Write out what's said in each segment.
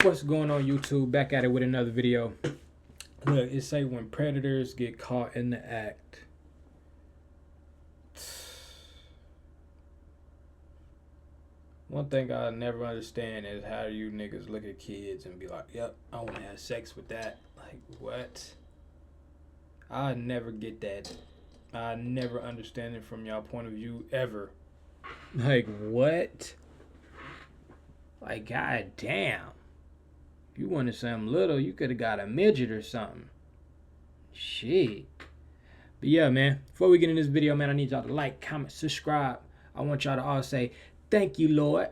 What's going on, YouTube? Back at it with another video. Look, it say when predators get caught in the act. One thing I never understand is how you niggas look at kids and be like, yep, I want to have sex with that. Like, what? I never get that. I never understand it from y'all point of view ever. Like, what? Like, god damn. If you wanted something little, you could have got a midget or something. Shit. But yeah, man, before we get in this video, man, I need y'all to like, comment, subscribe. I want y'all to all say, thank you, Lord.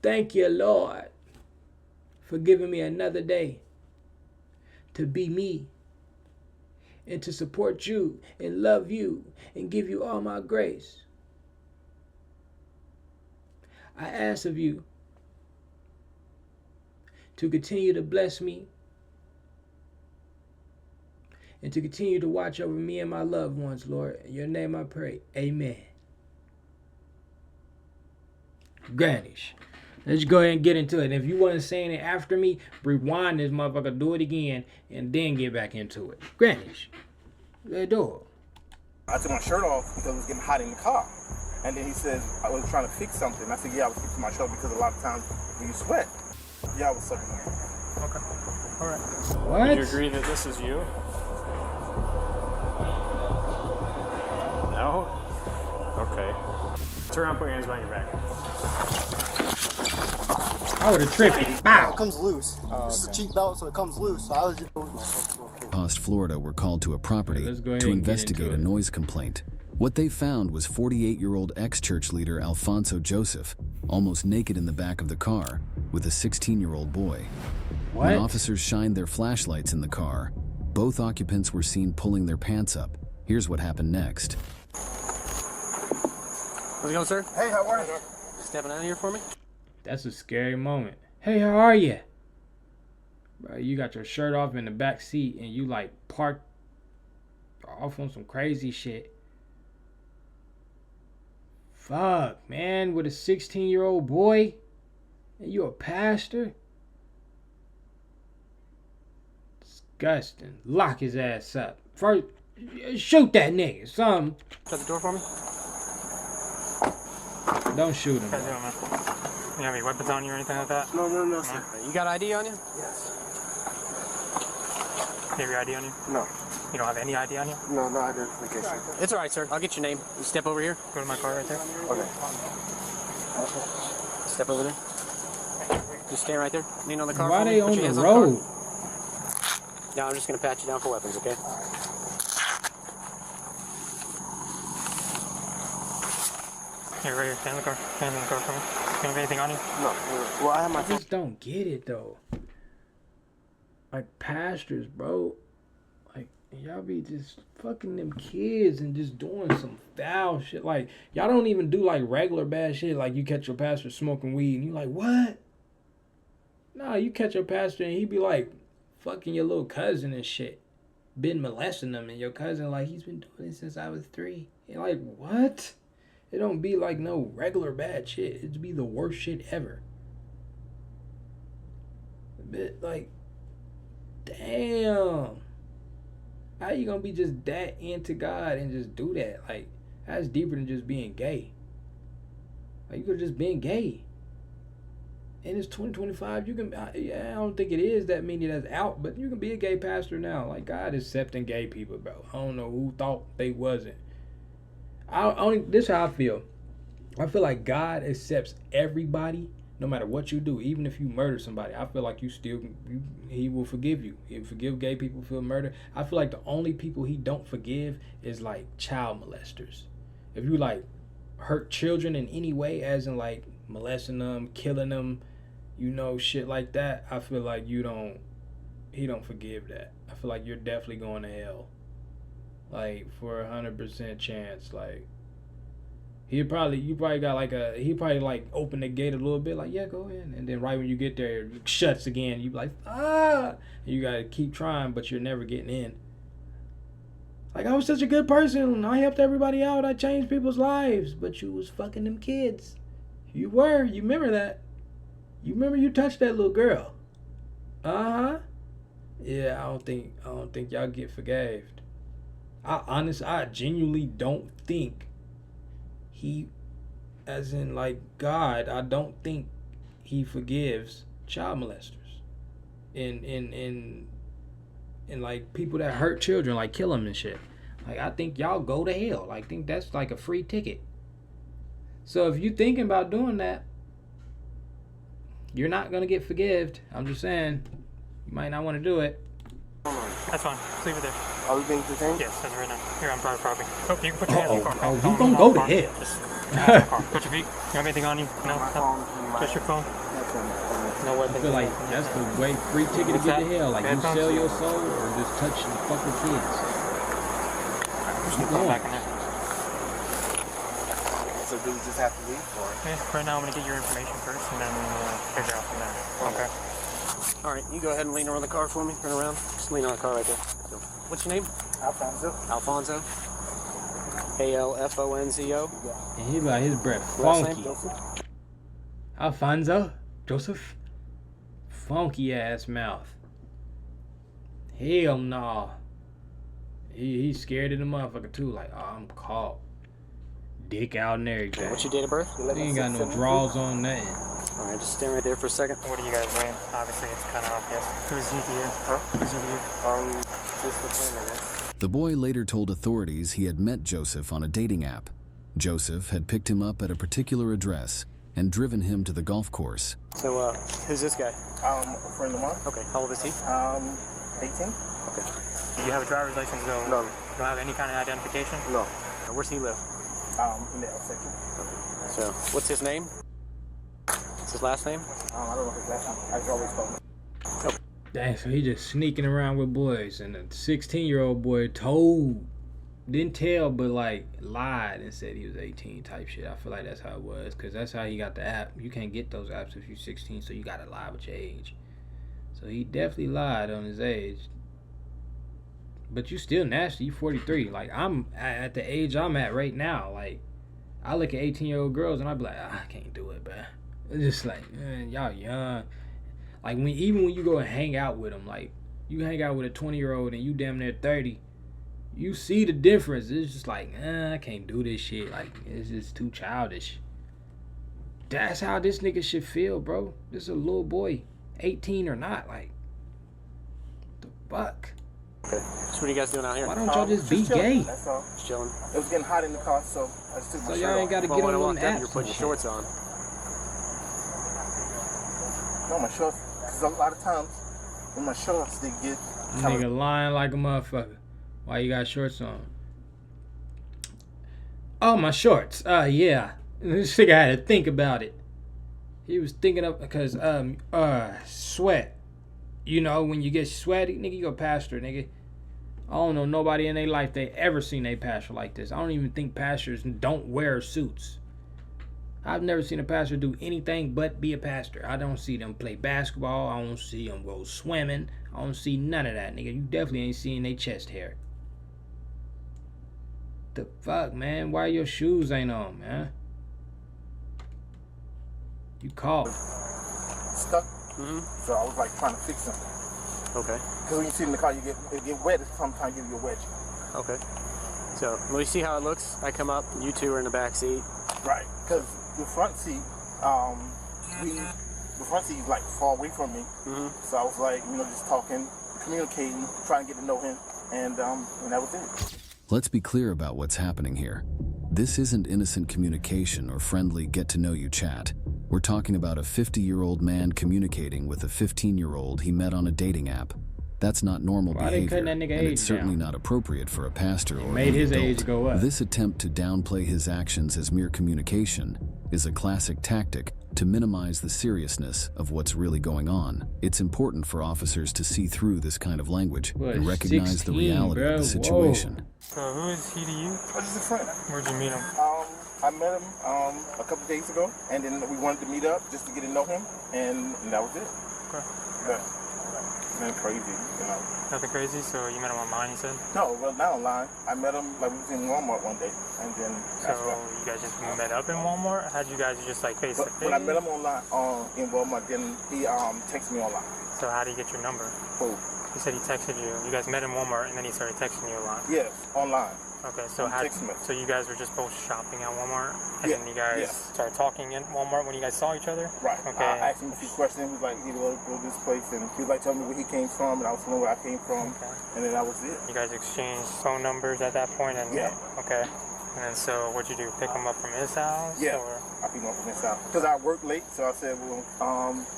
Thank you, Lord, for giving me another day to be me and to support you and love you and give you all my grace. I ask of you to continue to bless me and to continue to watch over me and my loved ones, Lord. In your name I pray. Amen. Grannish. Let's go ahead and get into it. And if you wasn't saying it after me, rewind this motherfucker, do it again, and then get back into it. Grannish. Let's do it. I took my shirt off because it was getting hot in the car. And then he said, I was trying to fix something. I said, yeah, I was fixing my shirt because a lot of times when you sweat, yeah, I was sucking it. Okay. All right. What? Do you agree that this is you? No? Okay. Turn around, put your hands behind your back. I would have tripped it. Bow. It comes loose. This is a cheap belt, so it comes loose. So I was just... Florida were called to a property Let's go ahead to and get investigate into a it. noise complaint. What they found was 48-year-old ex-church leader Alfonso Joseph, almost naked in the back of the car, with a 16-year-old boy. What? When officers shined their flashlights in the car, both occupants were seen pulling their pants up. Here's what happened next. How's it going, sir? Hey, how are you? Stepping out of here for me? That's a scary moment. Hey, how are you? Bro, you got your shirt off in the back seat and you like parked off on some crazy shit. Fuck, man, with a 16-year-old boy? And you a pastor? Disgusting. Lock his ass up. First, shoot that nigga. Something. Shut the door for me? Don't shoot him. What you doing, man? You have any weapons on you or anything like that? No, sir. You got ID on you? Yes. You have your ID on you? No. You don't have any ID on you? No identification. It's all right, sir. I'll get your name. You step over here. Go to my car right there. Okay. Step over there. Just stand right there. Lean on the car. Why for me. they Put on your the hands road? car. Now I'm just going to pat you down for weapons, okay? Here, right here. Stand in the car. Stand in the car for me. You have anything on you? No. Well, I have my I just don't get it though. Like pastors, bro. Like y'all be just fucking them kids and just doing some foul shit. Like y'all don't even do like regular bad shit. Like you catch your pastor smoking weed and you like, what? Nah, you catch your pastor and he be like fucking your little cousin and shit. Been molesting them and your cousin like he's been doing it since I was 3. And like what? It don't be like no regular bad shit. It'd be the worst shit ever. But like, damn. How you gonna be just that into God and just do that? Like, that's deeper than just being gay. Like, you could just been gay. And it's 2025. You can, I don't think it is that many that's out, but you can be a gay pastor now. Like, God is accepting gay people, bro. I don't know who thought they wasn't. This is how I feel. I feel like God accepts everybody, no matter what you do. Even if you murder somebody, I feel like he will forgive you. He'll forgive gay people for murder. I feel like the only people he don't forgive is like child molesters. If you like hurt children in any way, as in like molesting them, killing them, you know, shit like that, I feel like he don't forgive that. I feel like you're definitely going to hell. Like for 100% chance. Like he probably like open the gate a little bit, like, yeah, go in, and then right when you get there it shuts again. You be like, and you gotta keep trying, but you're never getting in. Like, I was such a good person, I helped everybody out, I changed people's lives, but you was fucking them kids. You remember that. You remember you touched that little girl? Uh-huh. Yeah, I don't think y'all get forgave. I genuinely don't think he, as in like God, I don't think he forgives child molesters and like people that hurt children, like kill them and shit. Like, I think y'all go to hell. Like, I think that's like a free ticket. So if you thinking about doing that, you're not gonna get forgived. I'm just saying, you might not want to do it. That's fine. Just leave it there. Are we being detained? Yes, that's right now. Here on private property. Oh, you can put your hands in the car. Oh, you gonna go to hell. Just put your feet. You have anything on you? No? Just your phone? No I weapons? feel like that's the way free ticket to get to hell. Like, you sell your soul or just touch the fucking kids. Keep going. Back in there. So do we just have to leave? Or? Yeah, right now I'm going to get your information first and then figure out from there. Okay. All right, you go ahead and lean over the car for me. Turn around. Just lean on the car right there. Go. What's your name? Alfonso. Alfonso. Alfonzo. And he like his breath Last funky. name? Alfonso? Joseph? Funky ass mouth. Hell nah. He's scared of the motherfucker too. Like, oh, I'm caught. Dick out and everything. What's your date of birth? He ain't got no draws on nothing. All right, just stand right there for a second. What are you guys doing? Obviously, it's kind of obvious. Who's he to you? Huh? Who's he to you? Just the friend, I guess. The boy later told authorities he had met Joseph on a dating app. Joseph had picked him up at a particular address and driven him to the golf course. So, who's this guy? A friend of mine. Okay, how old is he? 18. Okay. Do you have a driver's license? No. No. You don't have any kind of identification? No. Now, where's he live? In the L section. So, what's his name? What's his last name? I don't know his last name. I just always call him. Dang, so he just sneaking around with boys, and a 16-year-old boy didn't tell, but like lied and said he was 18 type shit. I feel like that's how it was, because that's how he got the app. You can't get those apps if you're 16, so you gotta lie with your age. So he definitely lied on his age. But you still nasty. You 43. Like, I'm at the age I'm at right now. Like, I look at 18-year-old girls and I be like, I can't do it, man. It's just like, man, y'all young. Like, even when you go and hang out with them, like, you hang out with a 20-year-old and you damn near 30, you see the difference. It's just like, I can't do this shit. Like, it's just too childish. That's how this nigga should feel, bro. This is a little boy, 18 or not. Like, the fuck? Okay. So what are you guys doing out here? Why don't y'all just be chilling. gay? That's all. Just chilling. It was getting hot in the car, so I just took my So shirt y'all ain't off. gotta Well, get when I on walked them up, you're apps putting and your shit. shorts on. No, my shorts. Because a lot of times, when my shorts, they get Nigga lying like a motherfucker. Why you got shorts on? Oh, my shorts. Yeah. This nigga had to think about it. He was thinking of, because, sweat. You know, when you get sweaty, nigga, you a pastor, nigga. I don't know nobody in their life they ever seen a pastor like this. I don't even think pastors don't wear suits. I've never seen a pastor do anything but be a pastor. I don't see them play basketball. I don't see them go swimming. I don't see none of that, nigga. You definitely ain't seeing their chest hair. The fuck, man? Why your shoes ain't on, man? You caught. stuck. So I was like trying to fix them. Okay. Because when you sit in the car, it get wet. Sometimes you get wet. Okay. So, let me see how it looks. I come up, you two are in the back seat. Right. Because the front seat, the front seat is like far away from me. So I was like, just talking, communicating, trying to get to know him, and that was it. Let's be clear about what's happening here. This isn't innocent communication or friendly get-to-know-you chat. We're talking about a 50-year-old man communicating with a 15-year-old he met on a dating app. That's not normal behavior, and it's certainly not appropriate for a pastor or an adult. Age go up. This attempt to downplay his actions as mere communication is a classic tactic to minimize the seriousness of what's really going on. It's important for officers to see through this kind of language and recognize the reality of the situation. So who is he to you? Just a friend. Where'd you meet him? I met him a couple days ago, and then we wanted to meet up just to get to know him, and that was it. Okay. Yeah. Nothing crazy, you know. Nothing crazy? So you met him online, you said? No, well, not online. I met him, like, we was in Walmart one day, and then that's So you guys just met up in Walmart? How'd you guys just like face to face? When I met him online in Walmart, then he texted me online. So how did he get your number? Who? He said he texted you. You guys met in Walmart, and then he started texting you a lot. Yes, online. Okay, so so you guys were just both shopping at Walmart, and then you guys started talking in Walmart when you guys saw each other? Right. Okay. I asked him a few questions. He was like, he would go to this place, and he was like telling me where he came from, and I was telling him where I came from, and then that was it. You guys exchanged phone numbers at that point, and okay. And then so what'd you do? Pick him up from his house? Yeah, or? I picked him up from his house because I worked late, so I said, well,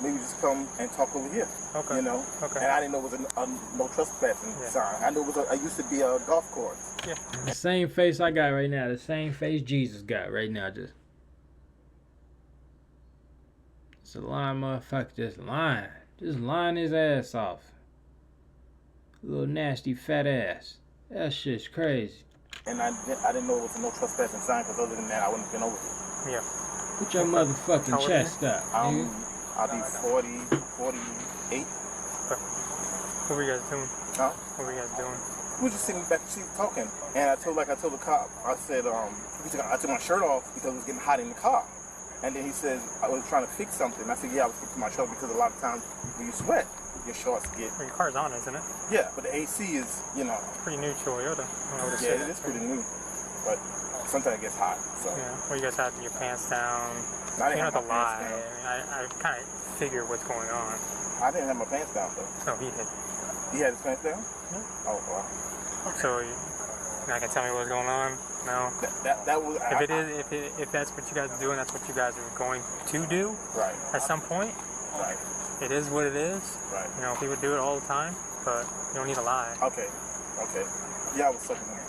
maybe just come and talk over here. Okay. You know. Okay. And I didn't know it was a no trespassing sign. I knew it used to be a golf course. Yeah. The same face I got right now. The same face Jesus got right now. Just a lying motherfucker. Just lying. Just lying his ass off. Little nasty fat ass. That shit's crazy. And I didn't know it was a no trespassing sign because other than that, I wouldn't have been over here. Yeah. Put your motherfucking chest up, nigga. I'll be 48. What were you guys doing? Huh? What were you guys doing? We were just sitting back and talking. And I told the cop, I said, I took my shirt off because it was getting hot in the car. And then he says, I was trying to fix something. I said, yeah, I was fixing my shirt because a lot of times when you sweat, your shorts get... Well, your car's on, isn't it? Yeah, but the AC is, you know... It's pretty new Toyota. Yeah, it is pretty new. But sometimes it gets hot, so... Yeah. Well, you guys had your pants down. No, I didn't you don't have have to my lie. pants down. I mean, I kind of figure what's going on. I didn't have my pants down, though. No, he did. He had his pants down? Yeah. Oh, wow. So you're not gonna tell me what's going on? No. That was... If that's what you guys are doing, that's what you guys are going to do. Right. At some point. Right. It is what it is. Right. You know, he would do it all the time, but you don't need to lie. Okay. Yeah, I was sucking him.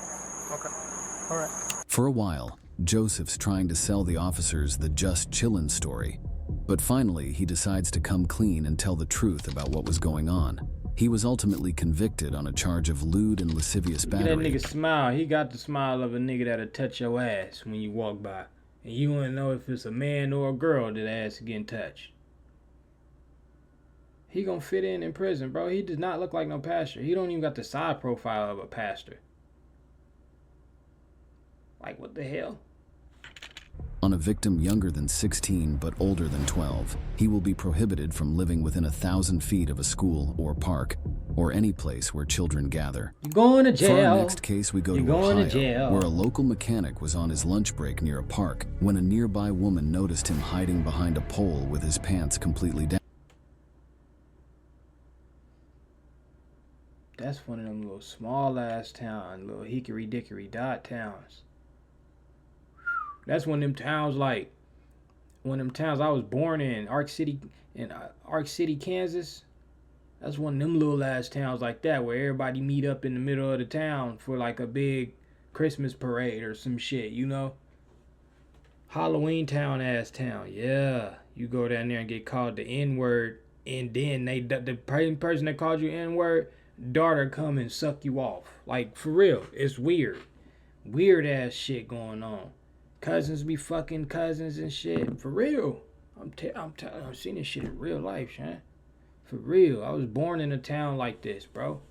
Okay. All right. For a while, Joseph's trying to sell the officers the just chillin' story, but finally he decides to come clean and tell the truth about what was going on. He was ultimately convicted on a charge of lewd and lascivious battery. That nigga smile. He got the smile of a nigga that'll touch your ass when you walk by. And you want to know if it's a man or a girl that ass is getting touched. He gonna fit in prison, bro. He does not look like no pastor. He don't even got the side profile of a pastor. Like, what the hell? On a victim younger than 16 but older than 12, he will be prohibited from living within 1,000 feet of a school or park, or any place where children gather. You going to jail. For our next case, we go to Ohio, where a local mechanic was on his lunch break near a park when a nearby woman noticed him hiding behind a pole with his pants completely down. That's one of them little small-ass towns, little hickory-dickory-dot towns. That's one of them towns like, one of them towns I was born in, Ark City, Kansas. That's one of them little ass towns like that where everybody meet up in the middle of the town for like a big Christmas parade or some shit, you know? Halloween town ass town, yeah. You go down there and get called the N-word, and then the person that called you N-word, daughter come and suck you off. Like, for real, it's weird. Weird ass shit going on. Cousins be fucking cousins and shit. For real. I'm seeing this shit in real life, man. For real. I was born in a town like this, bro.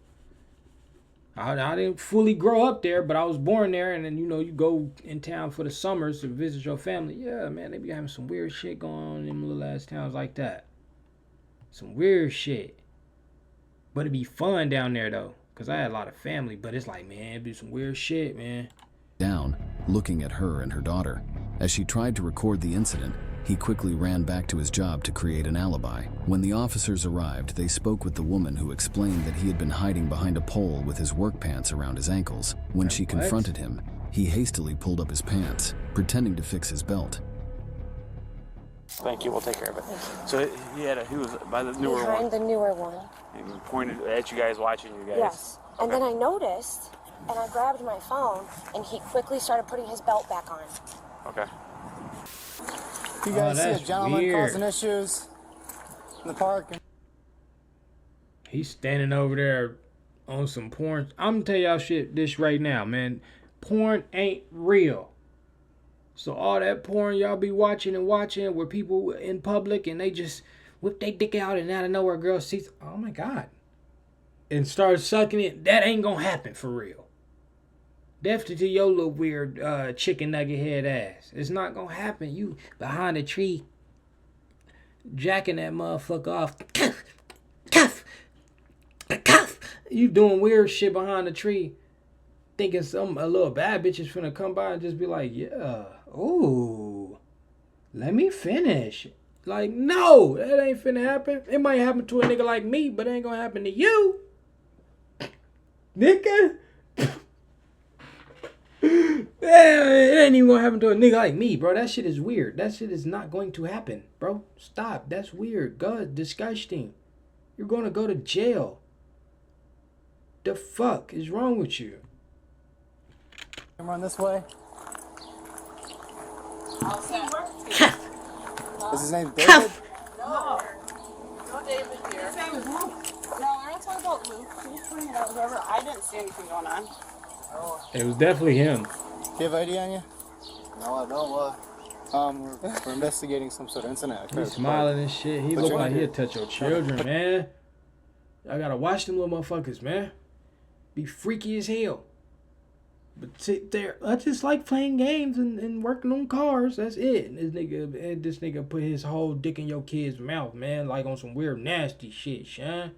I didn't fully grow up there, but I was born there, and then, you know, you go in town for the summers to visit your family. Yeah, man, they be having some weird shit going on in them little ass towns like that. Some weird shit. But it'd be fun down there, though, because I had a lot of family, but it's like, man, it'd be some weird shit, man. Down, looking at her and her daughter. As she tried to record the incident, he quickly ran back to his job to create an alibi. When the officers arrived, they spoke with the woman who explained that he had been hiding behind a pole with his work pants around his ankles. When she confronted him, he hastily pulled up his pants, pretending to fix his belt. Thank you. We'll take care of it. So he was by the newer one. Behind the newer one. He was pointed at you guys, watching you guys. Yes. Okay. And then I noticed, and I grabbed my phone, and he quickly started putting his belt back on. Okay. You guys see a gentleman causing issues in the park? He's standing over there on some porn. I'm gonna tell y'all this right now, man. Porn ain't real. So all that porn y'all be watching where people in public and they just whip their dick out and out of nowhere girl sees. Oh my God. and start sucking it, that ain't gonna happen for real. Definitely to your little weird chicken nugget head ass. It's not gonna happen. You behind a tree, jacking that motherfucker off. Cuff, cuff, cuff. You doing weird shit behind the tree, thinking a little bad bitch is finna come by and just be like, yeah, ooh, let me finish. Like, no, that ain't finna happen. It might happen to a nigga like me, but it ain't gonna happen to you, nigga. It ain't even gonna happen to a nigga like me, bro. That shit is weird. That shit is not going to happen, bro. Stop. That's weird. God, disgusting. You're gonna go to jail. The fuck is wrong with you? Come on this way. Is his name David? No. No David here. His name is Luke. No, we're not talking about Luke. He's pointing it out whoever. I didn't see anything going on. It was definitely him. Do you have ID on you? No, I don't. We're investigating some sort of incident. He's smiling and shit. He look like he'll touch your children, man. I gotta watch them little motherfuckers, man. Be freaky as hell. But sit there. I just like playing games and working on cars. That's it. And this nigga put his whole dick in your kid's mouth, man. Like on some weird nasty shit, Sean.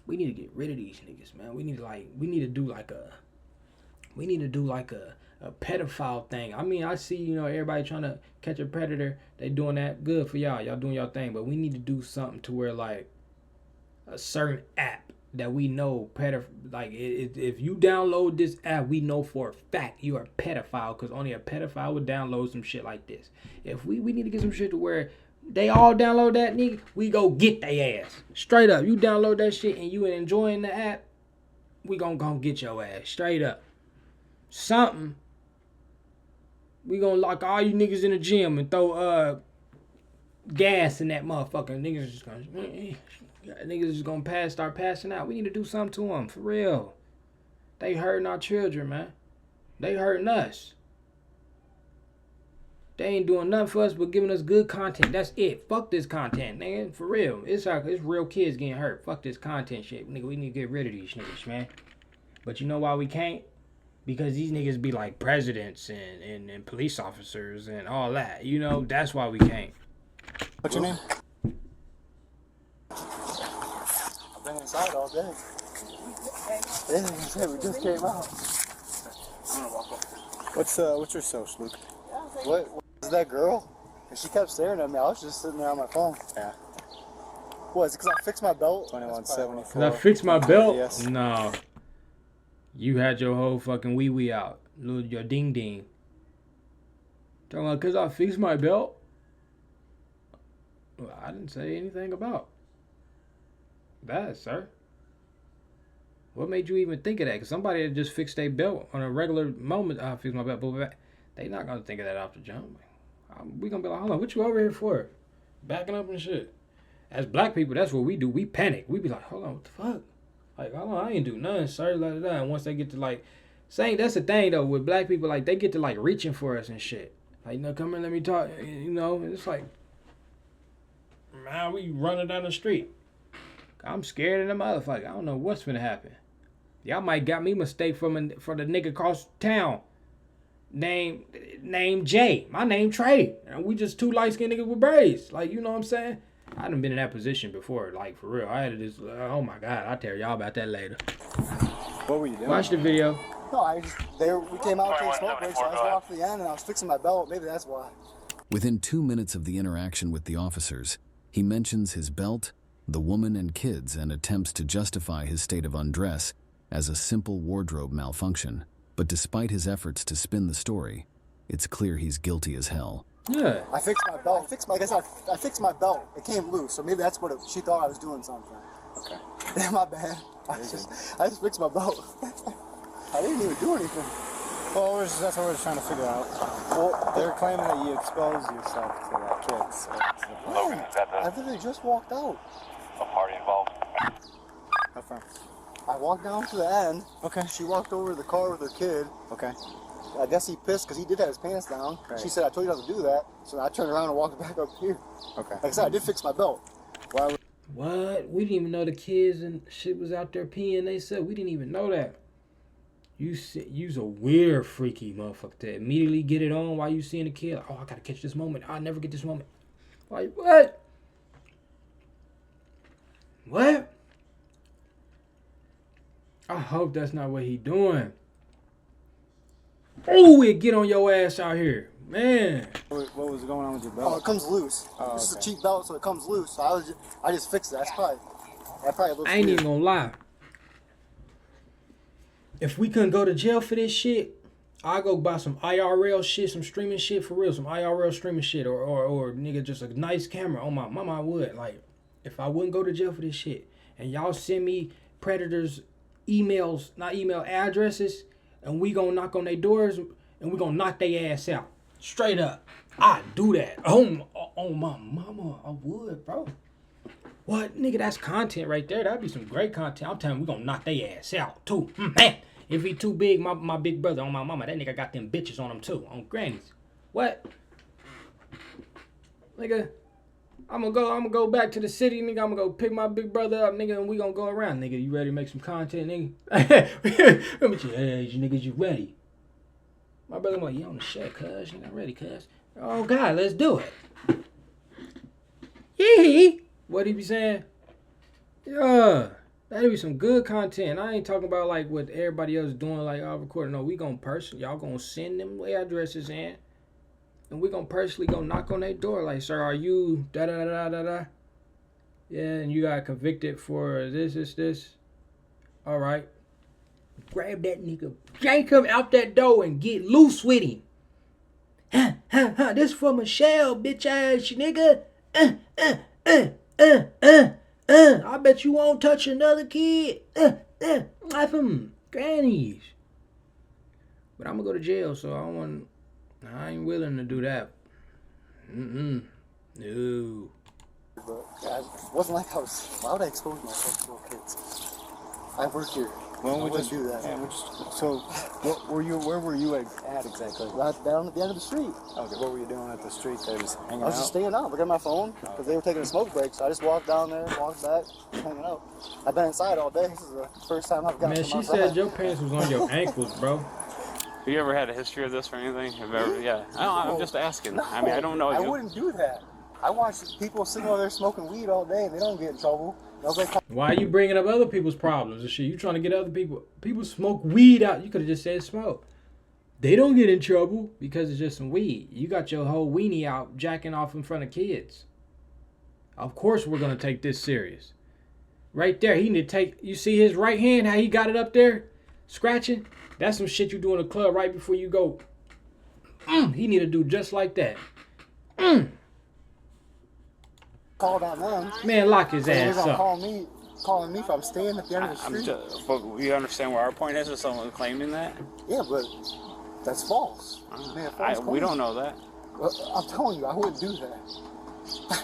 We need to get rid of these niggas, man. We need to do like a pedophile thing. I mean, I see, you know, everybody trying to catch a predator. They doing that. Good for y'all. Y'all doing y'all thing. But we need to do something to where, like, a certain app that we know if you download this app, we know for a fact you are a pedophile, because only a pedophile would download some shit like this. If we need to get some shit to where they all download that, nigga, we go get they ass. Straight up. You download that shit and you enjoying the app, we gonna get your ass. Straight up. Something. We gonna lock all you niggas in the gym and throw gas in that motherfucker. Niggas just gonna start passing out. We need to do something to them, for real. They hurting our children, man. They hurting us. They ain't doing nothing for us but giving us good content. That's it. Fuck this content, nigga. For real. It's real kids getting hurt. Fuck this content shit. Nigga, we need to get rid of these niggas, man. But you know why we can't? Because these niggas be like presidents and police officers and all that. You know, that's why we can't. What's your name? I've been inside all day. Yeah, we just came out. What's your social, Luke? What is that girl? And she kept staring at me. I was just sitting there on my phone. Yeah. What, is it because I fixed my belt? 2174. Because I fixed my belt? Yes. No. You had your whole fucking wee out. Your ding ding. Talking about because I fixed my belt? Well, I didn't say anything about that, sir. What made you even think of that? Because somebody that just fixed their belt on a regular moment, I fixed my belt, but they not going to think of that off the jump. We going to be like, hold on, what you over here for? Backing up and shit. As black people, that's what we do. We panic. We be like, hold on, what the fuck? Like, hold on, I ain't do nothing, sir. And once they get to, like, saying, that's the thing, though, with black people, like, they get to, like, reaching for us and shit. Like, no, come here, let me talk. You know, and it's like, man, we running down the street. I'm scared of the motherfucker. I don't know what's finna happen. Y'all might got me mistake for the nigga across town. Name Jay. My name Trey. And we just two light-skinned niggas with braids. Like, you know what I'm saying? I done been in that position before, like, for real. I had this, oh my God, I'll tell y'all about that later. What were you doing? Watch the video. No, we came out to take smoke breaks, so I just walked to the end and I was fixing my belt. Maybe that's why. Within 2 minutes of the interaction with the officers, he mentions his belt, the woman and kids, and attempts to justify his state of undress as a simple wardrobe malfunction. But despite his efforts to spin the story, it's clear he's guilty as hell. Yeah. I fixed my belt. I fixed my belt. It came loose, so maybe that's what she thought I was doing something. Okay. Yeah, my bad. I just fixed my belt. I didn't even do anything. Well, that's what we're trying to figure out. Well, they're claiming that you exposed yourself to that kid. So I literally just walked out. A party involved. How far? I walked down to the end. Okay. She walked over to the car with her kid. Okay. I guess he pissed because he did have his pants down. Right. She said, I told you not to do that. So I turned around and walked back up here. Okay. Like I said, I did fix my belt. What? We didn't even know the kids and shit was out there peeing. They said we didn't even know that. You's a weird, freaky motherfucker to immediately get it on while you seeing the kid. Oh, I gotta catch this moment. I'll never get this moment. Like, what? What? I hope that's not what he doing. Oh, it get on your ass out here. Man. What was going on with your belt? Oh, it comes loose. Oh, this is okay. a cheap belt, so it comes loose. So I just fixed it. That's probably I ain't even gonna lie. If we couldn't go to jail for this shit, I'll go buy some IRL shit, some streaming shit for real, some IRL streaming shit, or nigga, just a nice camera. On my mama, I would. Like, if I wouldn't go to jail for this shit, and y'all send me predators emails, not email addresses, and we gonna knock on their doors, and we gonna knock their ass out. Straight up. I do that. Oh my mama, I would, bro. What? Nigga, that's content right there. That'd be some great content. I'm telling you, we gonna knock their ass out, too. Man. If he too big, my big brother on my mama, that nigga got them bitches on him too, on grannies. What? Nigga, I'm gonna go back to the city, nigga. I'm gonna go pick my big brother up, nigga, and we gonna go around, nigga. You ready to make some content, nigga? Let me tell you, hey, you niggas, you ready? My brother, I'm like, you on the shit, cuz. Nigga, I'm ready, cuz. Oh, God, let's do it. Yee. What he be saying? Yeah. That'll be some good content. I ain't talking about like what everybody else is doing, like I'll record. No, we gonna y'all gonna send them addresses in, and we gonna personally go knock on their door. Like, sir, are you da da da da da? Yeah, and you got convicted for this. All right, grab that nigga, yank him out that door, and get loose with him. This for Michelle, bitch ass nigga. I bet you won't touch another kid. Life them grannies. But I'm gonna go to jail, so I ain't willing to do that. No. But yeah, it wasn't like why would I expose myself to little kids? I work here. Well, I we wouldn't just do that. Yeah, so, where were you at exactly? Right down at the end of the street. Okay, what were you doing at the street there? Just hanging out? I was just staying out, looking at my phone, because they were taking a smoke break, so I just walked down there, walked back, hanging out. I've been inside all day. This is the first time I've gotten Man, she said your pants was on your ankles, bro. Have you ever had a history of this or anything? Yeah. I'm just asking. No, I mean, I don't know. I wouldn't do that. I watch people sitting over there smoking weed all day, and they don't get in trouble. Why are you bringing up other people's problems and shit? You trying to get other people smoke weed out. You could have just said smoke. They don't get in trouble because it's just some weed. You got your whole weenie out jacking off in front of kids. Of course we're going to take this serious. Right there, he need to take, you see his right hand, how he got it up there? Scratching? That's some shit you do in the club right before you go. He need to do just like that. Call down them. Man, lock his ass up. Calling me if I'm staying at the end of the street. But you understand where our point is? Is someone claiming that? Yeah, but that's false. We don't know that. Well, I'm telling you, I wouldn't do that.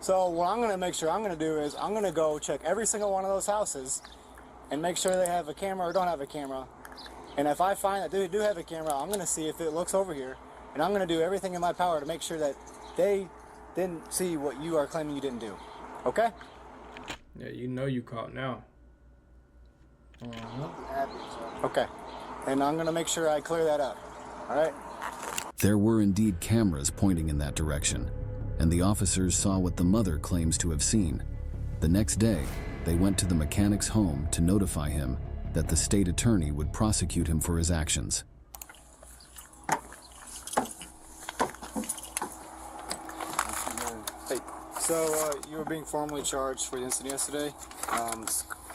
So what I'm going to make sure I'm going to do is I'm going to go check every single one of those houses and make sure they have a camera or don't have a camera. And if I find that they do have a camera, I'm going to see if it looks over here. And I'm going to do everything in my power to make sure that they didn't see what you are claiming you didn't do. Okay? Yeah, you know you caught now. Okay. And I'm going to make sure I clear that up. All right? There were indeed cameras pointing in that direction, and the officers saw what the mother claims to have seen. The next day, they went to the mechanic's home to notify him that the state attorney would prosecute him for his actions. So you were being formally charged for the incident yesterday.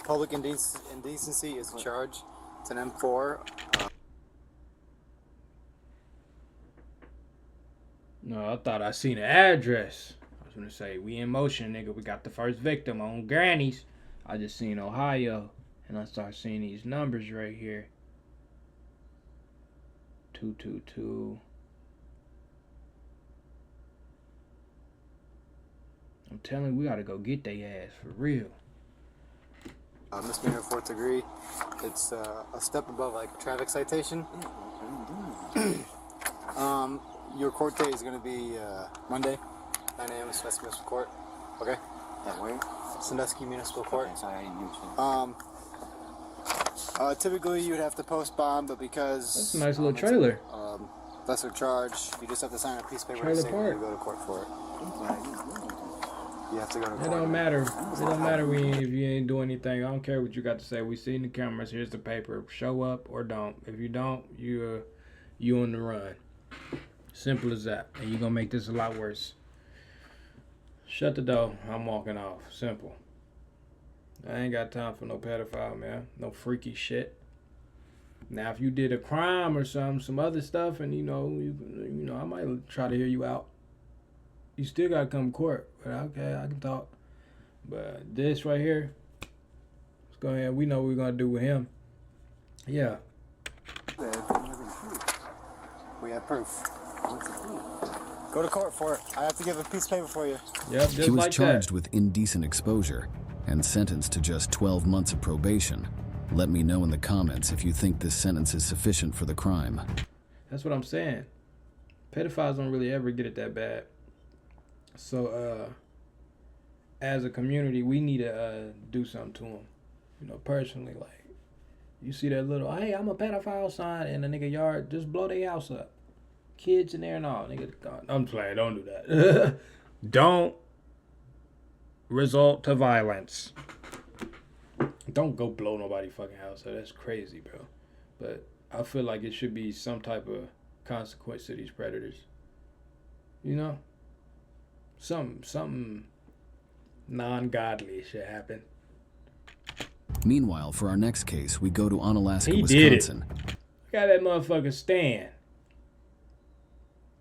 Public indecency is a charge. It's an M4. No, I thought I seen the address. I was gonna say, we in motion, nigga. We got the first victim on Granny's. I just seen Ohio, and I start seeing these numbers right here. 222. I'm telling you, we gotta go get they ass for real. Misdemeanor 4th degree. It's a step above like a traffic citation. Your court date is going to be Monday, 9 a.m. Sandusky Municipal Court. Okay? That way? Sandusky Municipal Court. Okay, sorry, I didn't know. Typically you would have to post bond, but because That's a nice little trailer. Lesser charge, you just have to sign a piece of paper Trailer saying park. you go to court for it. You have to go to court. It don't matter. It don't matter if you ain't doing anything. I don't care what you got to say. We seen the cameras. Here's the paper. Show up or don't. If you don't, you on the run. Simple as that. And you're gonna make this a lot worse. Shut the door. I'm walking off. Simple. I ain't got time for no pedophile, man. No freaky shit. Now, if you did a crime or some other stuff, and you know, I might try to hear you out. You still gotta come to court. But okay, I can talk. But this right here, let's go ahead. We know what we're gonna do with him. Yeah. We have proof. Go to court for it. I have to give a piece of paper for you. Yep, just He was like charged that. with indecent exposure and sentenced to just 12 months of probation. Let me know in the comments if you think this sentence is sufficient for the crime. That's what I'm saying. Pedophiles don't really ever get it that bad. So, as a community, we need to do something to them. You know, personally, like, you see that little, hey, I'm a pedophile sign in a nigga yard, just blow their house up. Kids in there and all. Nigga, I'm playing, don't do that. Don't resort to violence. Don't go blow nobody's fucking house up. That's crazy, bro. But I feel like it should be some type of consequence to these predators. You know? Something non-godly should happen. Meanwhile, for our next case, we go to Onalaska, He did it. Wisconsin. Got that motherfucker stand.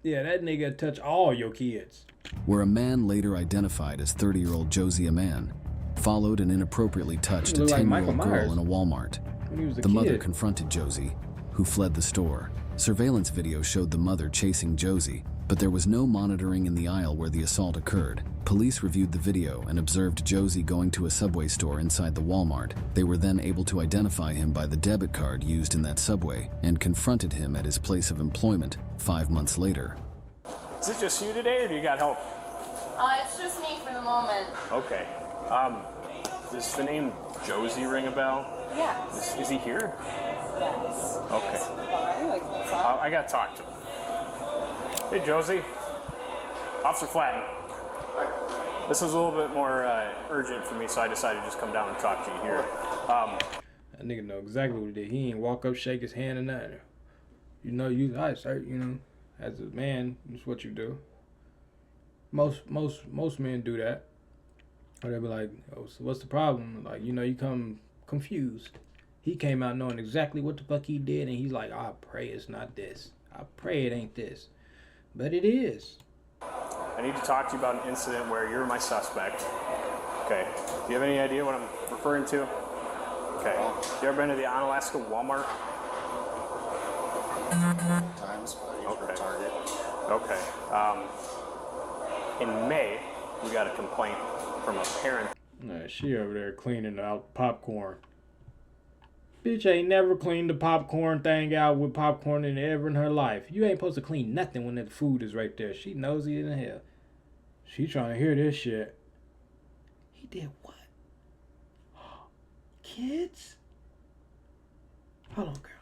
Yeah, that nigga touch all your kids. Where a man later identified as 30-year-old Josie Aman followed and inappropriately touched a Look like Michael 10-year-old girl Myers. in a Walmart. When he was a The mother kid. confronted Josie, who fled the store. Surveillance video showed the mother chasing Josie, but there was no monitoring in the aisle where the assault occurred. Police reviewed the video and observed Josie going to a Subway store inside the Walmart. They were then able to identify him by the debit card used in that Subway and confronted him at his place of employment 5 months later. Is it just you today, or do you got help? It's just me for the moment. Okay. Does the name Josie ring a bell? Yes. Is he here? Yes. Okay. I gotta talk to him. Hey, Josie. Officer Flatton. This was a little bit more urgent for me, so I decided to just come down and talk to you here. That nigga know exactly what he did. He ain't walk up, shake his hand, or nothing. You know, sir, you know, as a man, that's what you do. Most men do that. Or they be like, oh, so what's the problem? Like, you know, you come confused. He came out knowing exactly what the fuck he did, and he's like, I pray it's not this. I pray it ain't this. But it is. I need to talk to you about an incident where you're my suspect. Okay. Do you have any idea what I'm referring to? Okay. You ever been to the Onalaska Walmart? Times, Okay. Target. Okay. In May, we got a complaint from a parent. Nah, she over there cleaning out popcorn. Bitch ain't never cleaned the popcorn thing out with popcorn in it ever in her life. You ain't supposed to clean nothing when the food is right there. She nosy in the hell. She trying to hear this shit. He did what? Kids? Hold on, girl.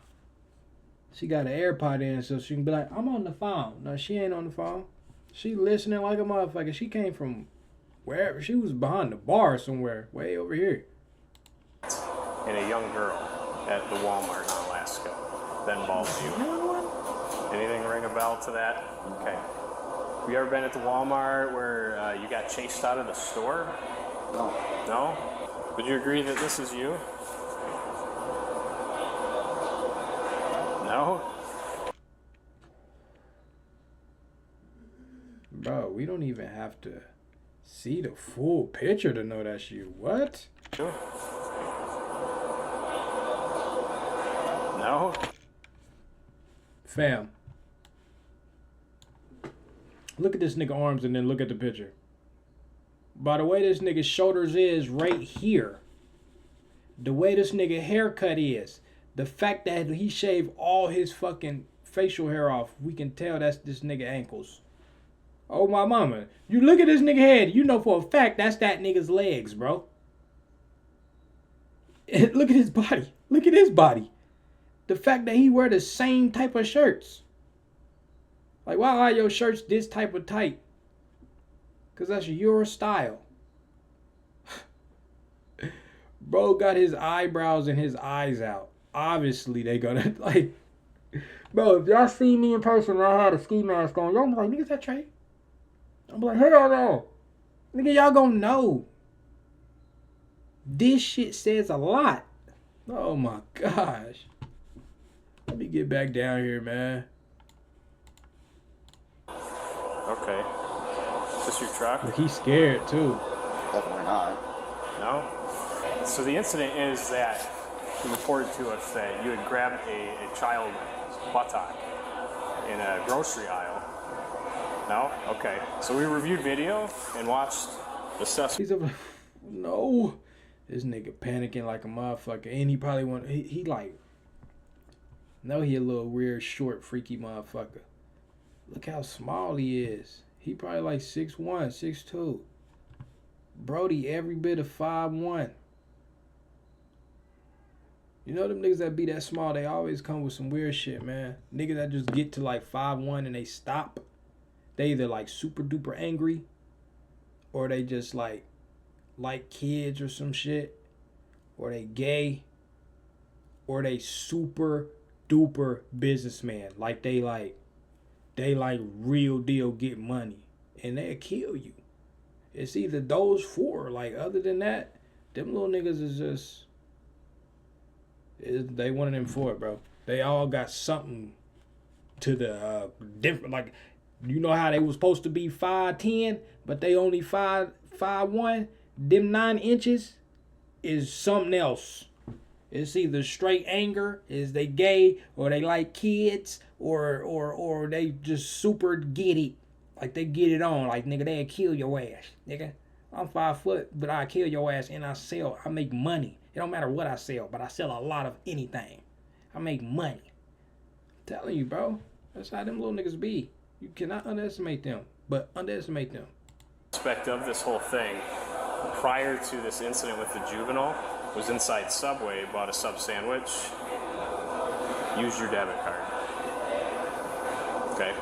She got an AirPod in so she can be like, I'm on the phone. No, she ain't on the phone. She listening like a motherfucker. She came from wherever. She was behind the bar somewhere, way over here. And a young girl at the Walmart in Alaska that involves you. Anything ring a bell to that? Okay. Have you ever been at the Walmart where you got chased out of the store? No. No? Would you agree that this is you? No? Bro, we don't even have to see the full picture to know that's you. What? No? Fam. Look at this nigga arms and then look at the picture. By the way this nigga's shoulders is right here. the way this nigga haircut is, the fact that he shaved all his fucking facial hair off, we can tell that's this nigga ankles. Oh my mama, you look at this nigga head, you know for a fact that's that nigga's legs, bro. And look at his body. Look at his body. The fact that he wear the same type of shirts. Like, why are your shirts this type of tight? Because that's your style. Bro got his eyebrows and his eyes out. Obviously, they gonna, like... Bro, if y'all see me in person and I had a ski mask on, y'all be like, nigga, is that Trey? I'm like, hell no. Nigga, y'all gonna know. This shit says a lot. Oh my gosh. Let me get back down here, man. Okay. Is this your truck? Look, he's scared too. Definitely not. No? So the incident is that you reported to us that you had grabbed a child buttock in a grocery aisle. No? Okay. So we reviewed video and watched the suspect. He's like, no. This nigga panicking like a motherfucker. And he probably want, he like, no, he a little weird, short, freaky motherfucker. Look how small he is. He probably like 6'1", 6'2". Brody every bit of 5'1". You know them niggas that be that small, they always come with some weird shit, man. Niggas that just get to like 5'1" and they stop. They either like super duper angry, or they just like kids or some shit, or they gay, or they super duper businessman. Like they real deal get money, and they'll kill you. It's either those four. Like other than that, them little niggas is just. They one of them four, bro. They all got something to the different. Like, you know how they was supposed to be 5'10", but they only 5'1". Them 9 inches is something else. It's either straight anger, is they gay, or they like kids, or they just super get it. Like they get it on. Like, nigga, they'll kill your ass, nigga. I'm 5 foot, but I kill your ass and I make money. It don't matter what I sell, but I sell a lot of anything. I make money. I'm telling you, bro. That's how them little niggas be. You cannot underestimate them, but underestimate them. Aspect of this whole thing, prior to this incident with the juvenile, was inside Subway, bought a sub sandwich, used your debit card. Okay.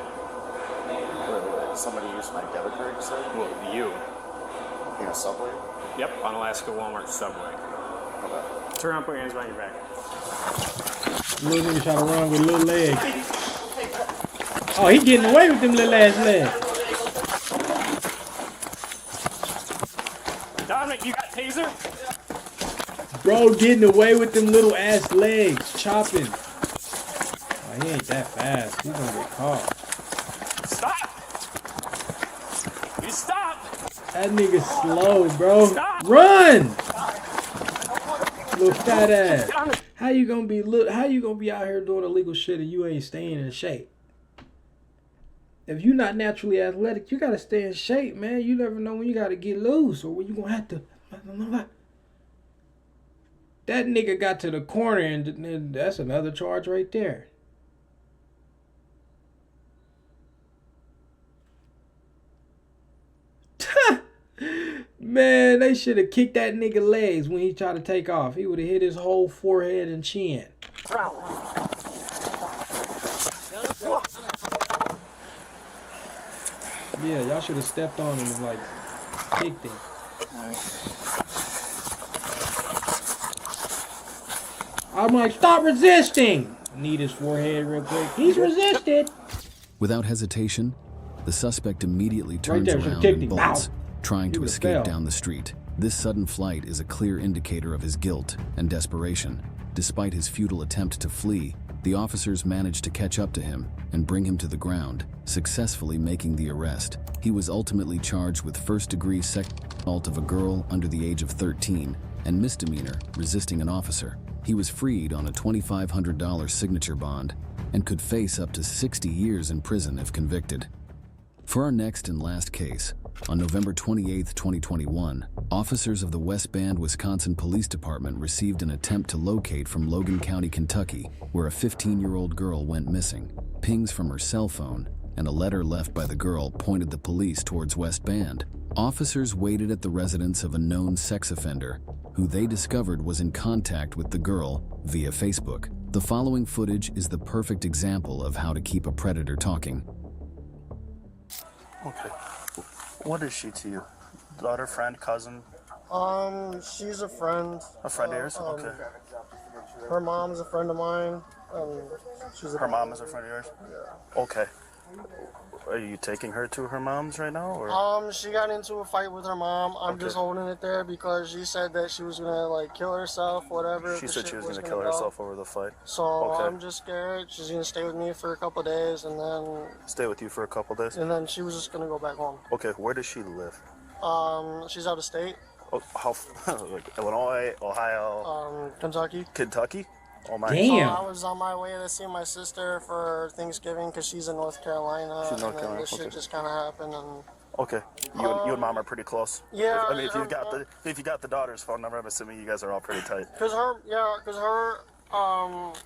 Wait. Somebody used my debit card, you said? Well, you. In a Subway? Yep, on Alaska Walmart Subway. Okay. Turn around, put your hands behind your back. Little nigga try to run with little legs. Oh, he getting away with them little ass legs. Dominic, you got taser? Bro getting away with them little ass legs, chopping. Oh, he ain't that fast. He's gonna get caught. Stop! You stop! That nigga slow, bro. Stop! Run! Little fat ass. How you gonna be out here doing illegal shit and you ain't staying in shape? If you're not naturally athletic, you gotta stay in shape, man. You never know when you gotta get loose or when you gonna have to. That nigga got to the corner and that's another charge right there. Man, they should have kicked that nigga legs when he tried to take off. He would have hit his whole forehead and chin. Yeah, y'all should have stepped on him and like kicked him. I'm like, stop resisting! Need his forehead real quick. He's resisted. Without hesitation, the suspect immediately turns there, around and bolts, trying to escape down the street. This sudden flight is a clear indicator of his guilt and desperation. Despite his futile attempt to flee, the officers managed to catch up to him and bring him to the ground, successfully making the arrest. He was ultimately charged with first-degree sexual assault of a girl under the age of 13 and misdemeanor resisting an officer. He was freed on a $2,500 signature bond and could face up to 60 years in prison if convicted. For our next and last case, On November 28, 2021, officers of the West Bend, Wisconsin Police Department received an attempt to locate from Logan County, Kentucky, where a 15-year-old girl went missing. Pings from her cell phone and a letter left by the girl pointed the police towards West Bend. Officers waited at the residence of a known sex offender, who they discovered was in contact with the girl via Facebook. The following footage is the perfect example of how to keep a predator talking. Okay. What is she to you? Daughter, friend, cousin? She's a friend. A friend of yours? Okay. Her mom's a friend of mine. Her mom is a friend of yours? Yeah. Okay. Are you taking her to her mom's right now, or? She got into a fight with her mom. I'm just holding it there because she said that she was gonna like kill herself, whatever. She said she was gonna kill herself over the fight. So I'm just scared. She's gonna stay with me for a couple of days, and then stay with you for a couple of days. And then she was just gonna go back home. Okay, where does she live? She's out of state. Oh, how? Like Illinois, Ohio. Kentucky. Kentucky. Oh my. Damn. So I was on my way to see my sister for Thanksgiving because she's in North Carolina. She's in North and Carolina. This shit just kind of happened, and. Okay. You and mom are pretty close. Yeah. I mean, if you got the daughter's phone number, I'm assuming you guys are all pretty tight. Cause her,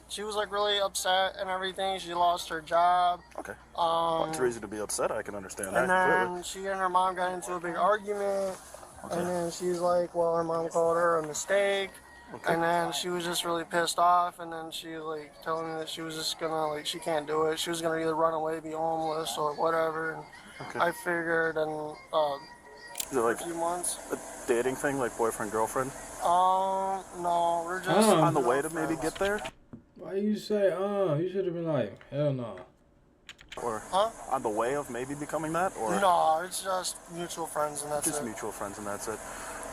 she was like really upset and everything. She lost her job. Okay. That's a reason to be upset. I can understand that. And then she and her mom got into a big argument. Okay. And then she's like, well, her mom called her a mistake. Okay. And then she was just really pissed off, and then she like telling me that she was just gonna like she can't do it. She was gonna either run away, be homeless, or whatever. And I figured, and is it like a few months. A dating thing, like boyfriend girlfriend? No, we're just on the way to maybe get there. Why you say you should have been like, hell no. Or on the way of maybe becoming that, or no, it's just mutual friends and that's just it. Mutual friends and that's it.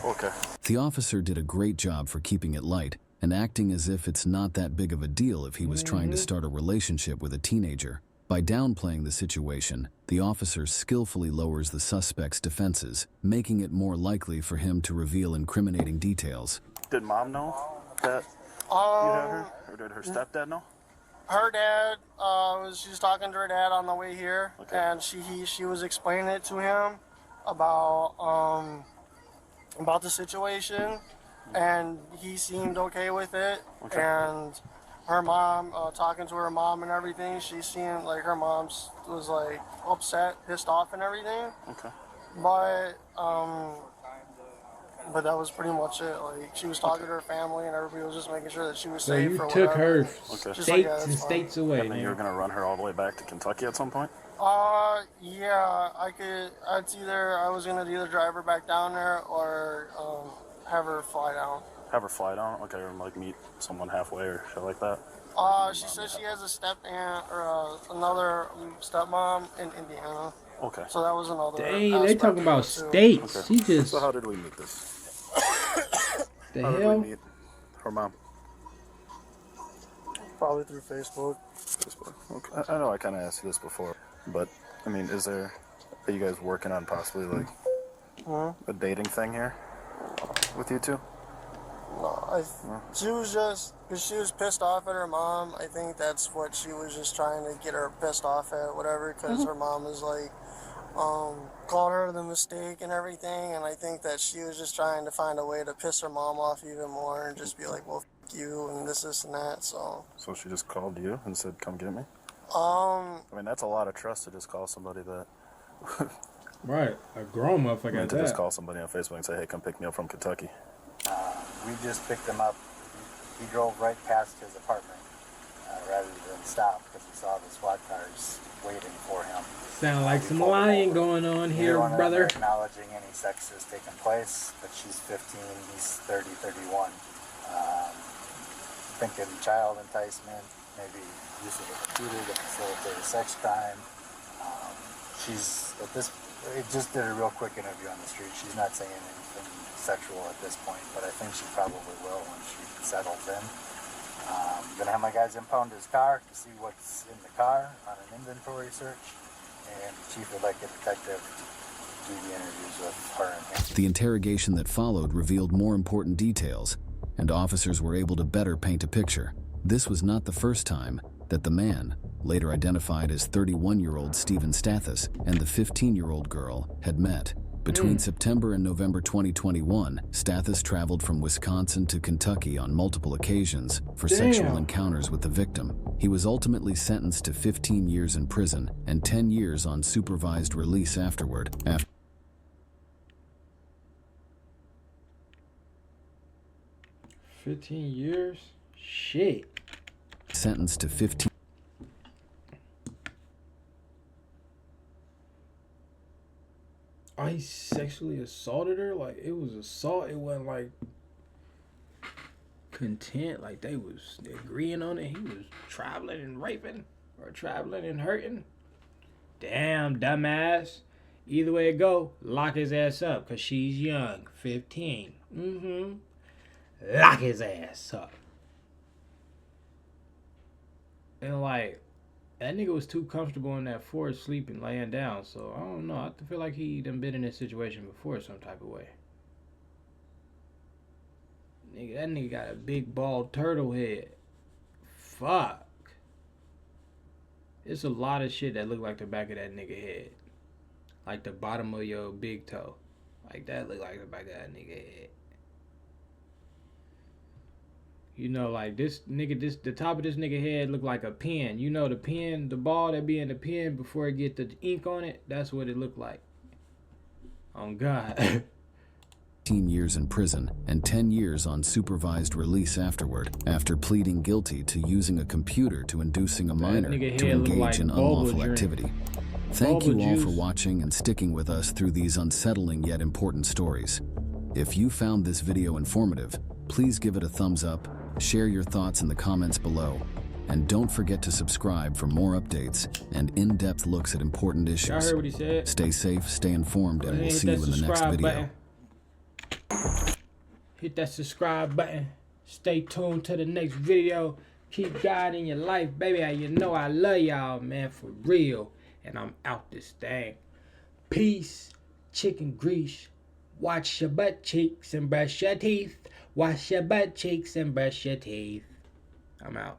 Okay. The officer did a great job for keeping it light and acting as if it's not that big of a deal if he was trying to start a relationship with a teenager. By downplaying the situation, the officer skillfully lowers the suspect's defenses, making it more likely for him to reveal incriminating details. Did mom know that you had her, or did her stepdad know? Her dad she was talking to her dad on the way here, and she was explaining it to him about the situation, and he seemed okay with it. Okay. And her mom, talking to her mom and everything, she seemed like her mom was like upset, pissed off, and everything. Okay. But that was pretty much it. Like she was talking to her family, and everybody was just making sure that she was So safe. you or took whatever. her states and states away. And then you were gonna run her all the way back to Kentucky at some point? Yeah, I was gonna either drive her back down there or have her fly down. Have her fly down? Okay, or like meet someone halfway or shit like that? She says she has a step aunt or another stepmom in Indiana. Okay. So that was another. Dang, they talking about states. Okay. She just. So how did we meet this? The how hell? Did we meet her mom? Probably through Facebook. Facebook. Okay. I know I kind of asked you this before, but I mean, are you guys working on possibly like a dating thing here with you two? No, she was just, because she was pissed off at her mom. I think that's what she was just trying to get her pissed off at, whatever, because her mom was like, called her the mistake and everything, and I think that she was just trying to find a way to piss her mom off even more and just be like, well, f*** you, and this, and that, so. So she just called you and said, come get me? I mean, that's a lot of trust to just call somebody that... Right, a grown motherfucker at to that. just call somebody on Facebook and say, hey, come pick me up from Kentucky. We just picked him up. He drove right past his apartment rather than stop because he saw the SWAT cars waiting for him. Sound like some lying going on here, brother. Acknowledging any sex has taken place, but she's 15, he's 30, 31. Thinking child enticement, maybe use of a computer to facilitate a sex crime. She's at this. It just did a real quick interview on the street. She's not saying anything sexual at this point, but I think she probably will when she settles in. I'm gonna have my guys impound his car to see what's in the car on an inventory search, and the chief would like a detective to do the interviews with her and him. The interrogation that followed revealed more important details, and officers were able to better paint a picture. This was not the first time that the man, later identified as 31-year-old Stephen Stathis, and the 15-year-old girl had met. Between September and November 2021, Stathis traveled from Wisconsin to Kentucky on multiple occasions for sexual encounters with the victim. He was ultimately sentenced to 15 years in prison and 10 years on supervised release afterward. 15 years? Shit. Sentenced to 15. Oh, he sexually assaulted her? Like, it was assault. It wasn't like content. Like, they was agreeing on it. He was traveling and raping or traveling and hurting. Damn, dumbass. Either way it go, lock his ass up because she's young. 15. Lock his ass up. And, like, that nigga was too comfortable in that forest sleeping, laying down. So, I don't know. I feel like he done been in this situation before some type of way. Nigga, that nigga got a big bald turtle head. Fuck. It's a lot of shit that look like the back of that nigga head. Like the bottom of your big toe. Like that look like the back of that nigga head. You know, like this nigga, the top of this nigga head look like a pen. You know the pen, the ball that be in the pen before it get the ink on it? That's what it looked like. On God. 15 years in prison and 10 years on supervised release afterward, after pleading guilty to using a computer to inducing a minor to engage in unlawful activity. Thank you all for watching and sticking with us through these unsettling yet important stories. If you found this video informative, please give it a thumbs up, share your thoughts in the comments below, and don't forget to subscribe for more updates and in-depth looks at important issues. Y'all heard what he said? Stay safe, stay informed, and we'll see you in the next video. Hit that subscribe button. Stay tuned to the next video. Keep God in your life, baby. You know I love y'all, man, for real. And I'm out this thing. Peace, chicken grease. Wash your butt cheeks and brush your teeth. Wash your butt cheeks and brush your teeth. I'm out.